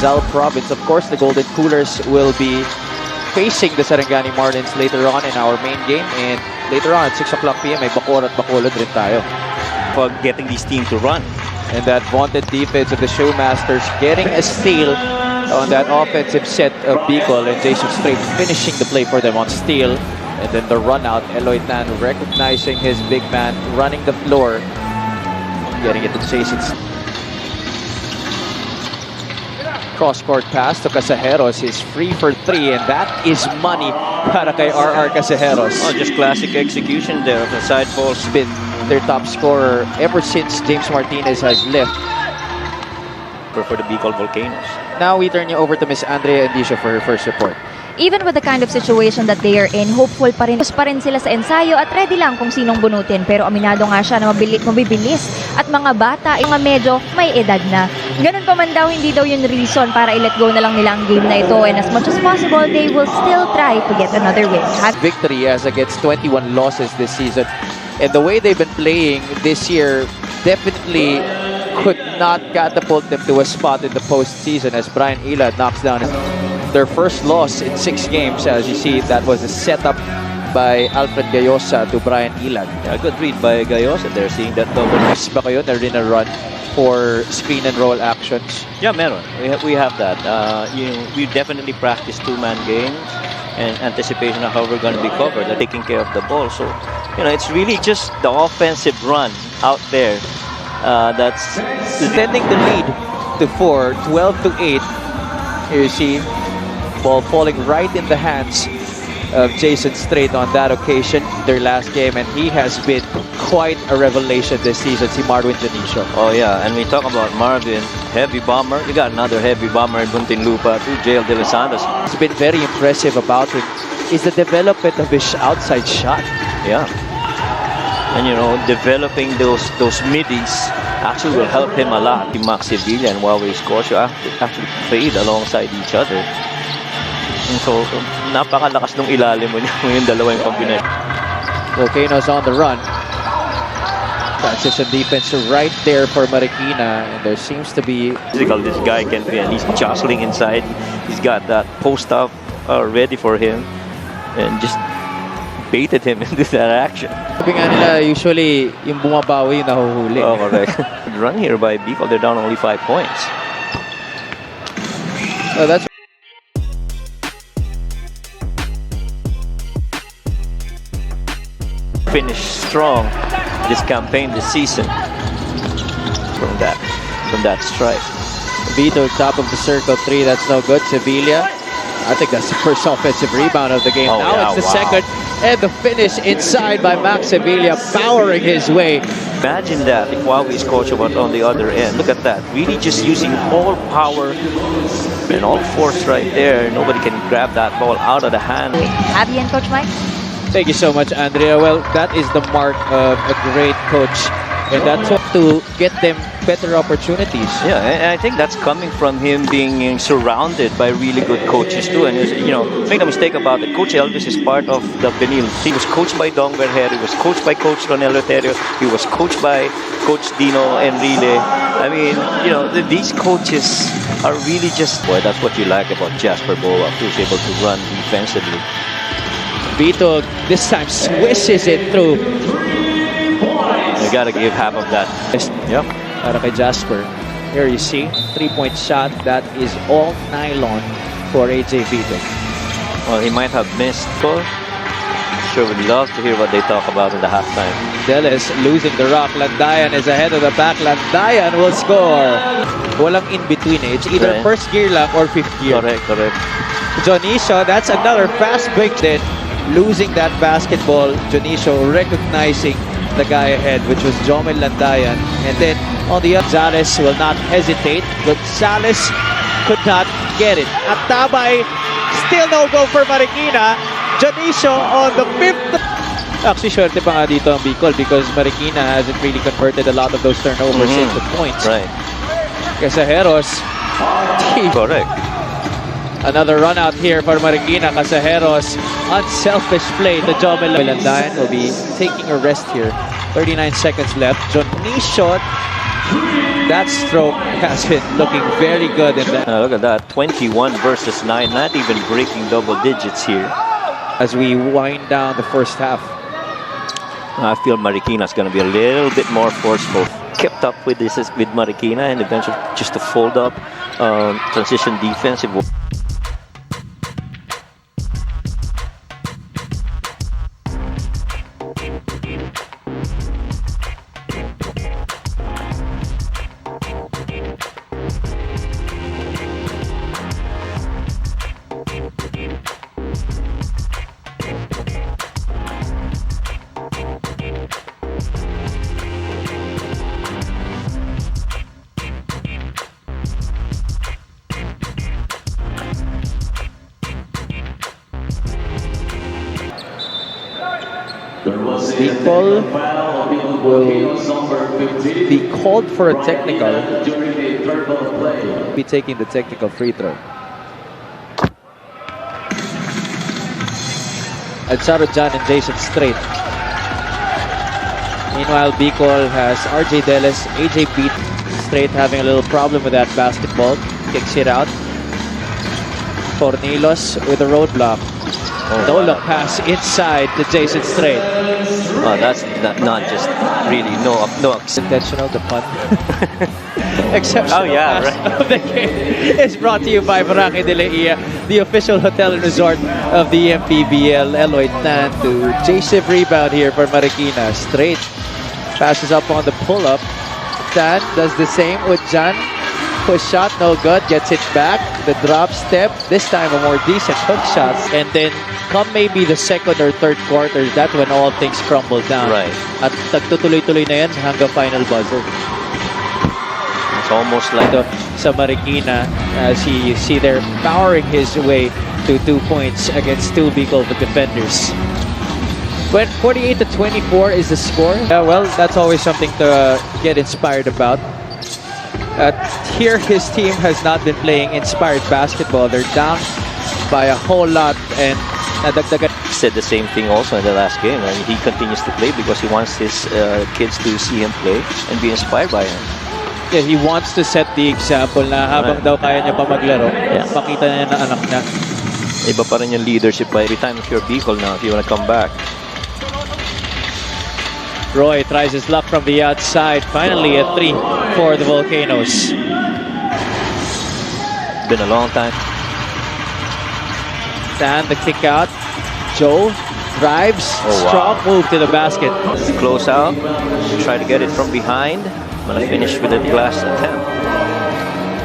Rizal Province. Of course, the Golden Coolers will be facing the Sarangani Marlins later on in our main game. And later on at 6 o'clock p.m. may Bacor at Bacolod rin tayo. For getting this team to run. And that vaunted defense of the Shoemasters getting a steal on that offensive set of Bicol, and Jason Strait finishing the play for them on steal. And then the run out, Eloy Tan recognizing his big man, running the floor, getting it to Jason. Cross-court pass to Casajeros is free for 3, and that is money para kay RR Casajeros. Oh, just classic execution there of the side ball. Been their top scorer ever since James Martinez has left. For the Bicol Volcanoes. Now we turn you over to Miss Andrea Endicio for her first report. Even with the kind of situation that they are in, hopeful pa rin sila sa ensayo at ready lang kung sinong bunutin. Pero aminado nga siya na mabibilis at mga bata, yung mga medyo may edad na. Ganun pa man daw, hindi daw yung reason para i-let go na lang nila ang game na ito. And as much as possible, they will still try to get another win. Victory as against 21 losses this season. And the way they've been playing this year definitely could not catapult them to a spot in the postseason as Brian Ilad knocks down their first loss in 6 games. As you see, that was a setup by Alfred Gayosa to Brian Ilad. Yeah, good read by Gayosa there, seeing that double. Ba kayo na rin a run for screen and roll actions? Yeah, meron. We have that. We definitely practice 2-man games and anticipation of how we're going to be covered, like taking care of the ball. So, it's really just the offensive run out there that's extending the lead to 4, 12 to 8. Here you see ball falling right in the hands of Jason Strait on that occasion, their last game, and he has been quite a revelation this season, si Marwin Janicio. Oh yeah, and we talk about Marvin, heavy bomber. You got another heavy bomber in Muntinlupa too, Jail De Los Santos. What's been very impressive about him is the development of his outside shot. Yeah. And developing those middies actually will help him a lot. Max Sevilla and Huawei Scotia actually played alongside each other. And so, napakalakas nung ilalim mo yung dalawa yung combination. Volcanoes on the run. Transition defense right there for Marikina, and there seems to be physical. This guy can be, and he's jostling inside. He's got that post up ready for him, and just baited him into that action. Sabi nga nila, usually yung bumabawi yung nahuhuli. Oh, correct. Run here by Bicol. They're down only 5 points. Oh, that's finish strong this campaign, this season. From that strike. Vito, top of the circle, 3. That's no good. Sevilla. I think that's the first offensive rebound of the game. Oh, now yeah, it's the second. And the finish inside by Max Sevilla, powering his way. Imagine that if Huawei's coach was on the other end. Look at that. Really just using all power and all force right there. Nobody can grab that ball out of the hand. Happy and Coach Mike? Thank you so much, Andrea. Well, that is the mark of a great coach. And that's to get them better opportunities. Yeah, and I think that's coming from him being surrounded by really good coaches too. And make no mistake about it, Coach Elvis is part of the Benil. He was coached by Dong Berher, he was coached by Coach Ronel Loterio, he was coached by Coach Dino Enrile. I mean, these coaches are really just, boy, that's what you like about Jasper Boa, who's able to run defensively. Vito this time swishes it through. You gotta give half of that. Yep. Para kay Jasper. Here you see, 3-point shot that is all nylon for AJ Vito. Well, he might have missed. Sure would love to hear what they talk about in the halftime. Delis losing the rock. Landayan is ahead of the back. Landayan will score. Walang in between. It's either first gear lang or fifth gear. Correct. Jonicio, that's another fast break. Then losing that basketball, Jonicio recognizing the guy ahead, which was Jomel Landayan. And then on the other, Gonzalez will not hesitate. Gonzalez could not get it. At Tabay, still no go for Marikina. Jonicio on the 5th. Actually, swerte pa nga dito ang Bicol because Marikina hasn't really converted a lot of those turnovers into points. Right. Casajeros. Correct. Another run out here for Marikina. Casajeros, unselfish play to Jomel Landayan. Will be taking a rest here. 39 seconds left. Jonicio that stroke has been looking very good in that. Look at that, 21 versus 9, not even breaking double digits here. As we wind down the first half. I feel Marikina is going to be a little bit more forceful. Kept up with this with Marikina, and eventually just to fold up transition defense. Bicol will be called for a technical. Be taking the technical free throw. Alcharo Jan and Jason Strait. Meanwhile, Bicol has RJ Deles, AJ Beat. Strait having a little problem with that basketball. Kicks it out. Cornelos with a roadblock. No look pass inside to Jason Strait. Oh, that's not just really no Intentional, the pun. Exceptional yeah, pass right. of the game is brought to you by Barangay de Leia, the official hotel and resort of the Mpbl. Eloy Tan to J-Sib rebound here for Marikina. Strait passes up on the pull-up. Tan does the same with Jan. Push shot, no good. Gets it back. The drop step. This time a more decent hook shot. And then come maybe the second or third quarter, that's when all things crumble down. Right. At tagtutuloy-tuloy na yan hanggang final buzzer. It's almost like Sa Marikina, as you see there, powering his way to 2 points against two Bicol defenders. But 48 to 24 is the score. Well, that's always something to get inspired about. Here, his team has not been playing inspired basketball. They're down by a whole lot, and said the same thing also in the last game. I mean, he continues to play because he wants his kids to see him play and be inspired by him. yeah, he wants to set the example na habang daw kaya niya pa maglaro, pakita niya na anak niya. Iba pa rin yung leadership by every time if you're Bicol now, if you want to come back. Roy tries his luck from the outside. Finally a 3 for the Volcanoes. Been a long time. Dan the kick out. Joe drives. Strong move to the basket. Close out. Try to get it from behind. Gonna finish with a glass attempt.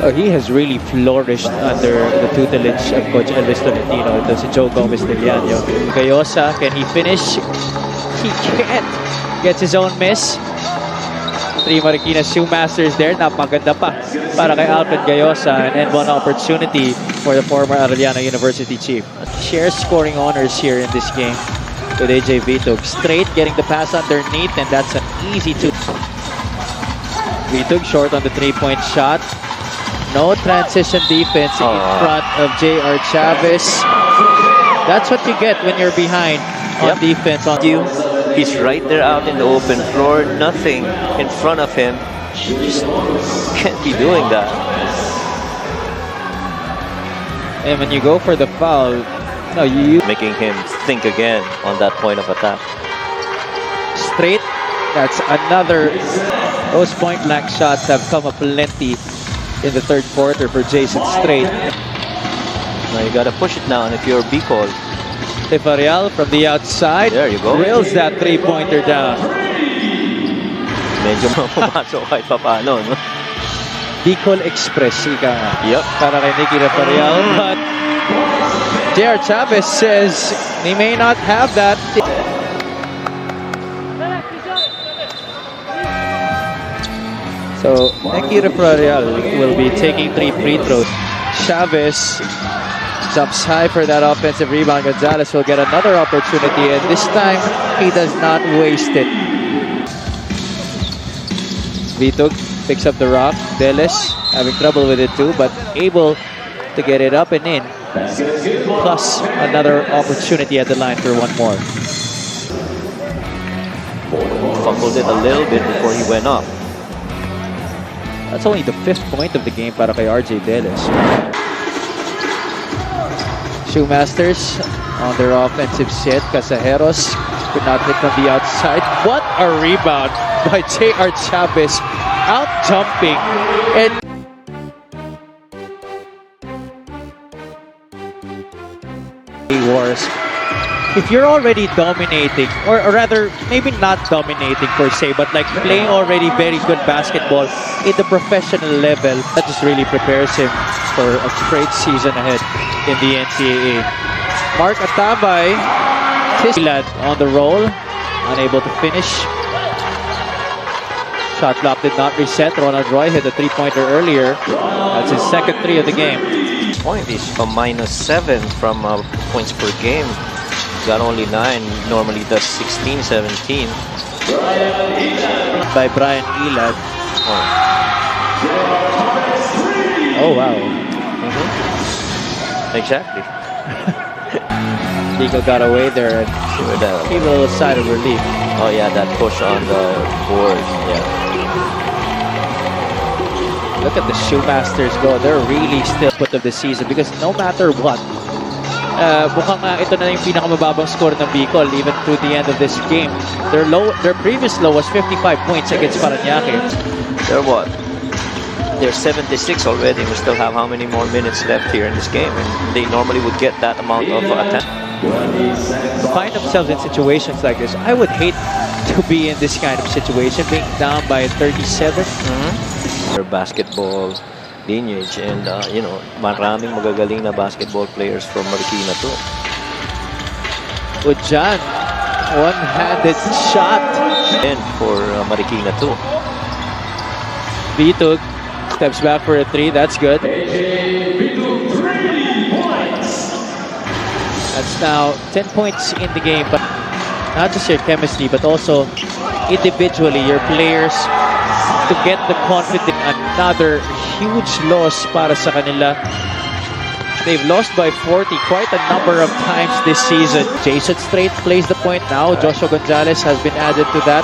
Oh, he has really flourished under the tutelage of Coach Elvis Tolentino. Ito si Joe Gomez de Llano. Gayosa, can he finish? He can't. Gets his own miss. 3 Marikina Shoemasters there. Napaganda pa para kay Alfred Gayosa. And one opportunity for the former Arellano University chief. Shares scoring honors here in this game with AJ Vitug. Straight getting the pass underneath, and that's an easy 2. Vitug short on the 3-point shot. No transition defense in front of J.R. Chavez. That's what you get when you're behind on defense. On you. He's right there out in the open floor. Nothing in front of him. You just can't be doing that. And when you go for the foul, no, you making him think again on that point of attack. Straight. That's another. Those point-blank shots have come up plenty in the third quarter for Jason Strait. Now you gotta push it down if you're Bicol. Tefarial from the outside. There you go. Drills that 3-pointer down. Medyo pumasok kahit paano, no? Bicol Express, ika nga. Yep. Para kay Nicky Tefarial. But J.R. Chavez says he may not have that. So Nicky Tefarial will be taking 3 free throws. Chavez jumps high for that offensive rebound. Gonzalez will get another opportunity, and this time he does not waste it. Vitug picks up the rock. Deles having trouble with it too, but able to get it up and in. Plus another opportunity at the line for one more. Fumbled it a little bit before he went up. That's only the 5th point of the game para kay RJ Deles. Shoemasters on their offensive set. Casajeros could not hit from the outside. What a rebound by J.R. Chavez. Out jumping and Wars. If you're already dominating, or rather, maybe not dominating per se, but like playing already very good basketball in the professional level, that just really prepares him for a great season ahead in the NCAA. Mark Atabay, Tisland on the roll, unable to finish. Shot clock did not reset. Ronald Roy hit a three-pointer earlier. That's his second three of the game. Point is a -7 from points per game. Got only 9. Normally does 16, 17. By Brian Elad. Oh wow. Exactly. Bicol got away there and With that. gave a little sigh of relief. Oh yeah, that push on the board. Yeah. Look at the Shoemasters go. They're really still put of the season because no matter what, mukhang ito na yung pinakamababang score ng Bicol even through the end of this game. Their previous low was 55 points against Parañaque. They're what? They're 76 already. We still have how many more minutes left here in this game? And they normally would get that amount of attempt. To find themselves in situations like this, I would hate to be in this kind of situation, being down by 37. Their basketball lineage and you know, maraming magagaling na basketball players from Marikina too. Ujan, one-handed shot. And for Marikina too. Bitug steps back for a three. That's good. That's now 10 points in the game. But not just your chemistry, but also individually, your players to get the confidence. Another huge loss para sa kanila. They've lost by 40 quite a number of times this season. Jason Strait plays the point now. Joshua Gonzalez has been added to that.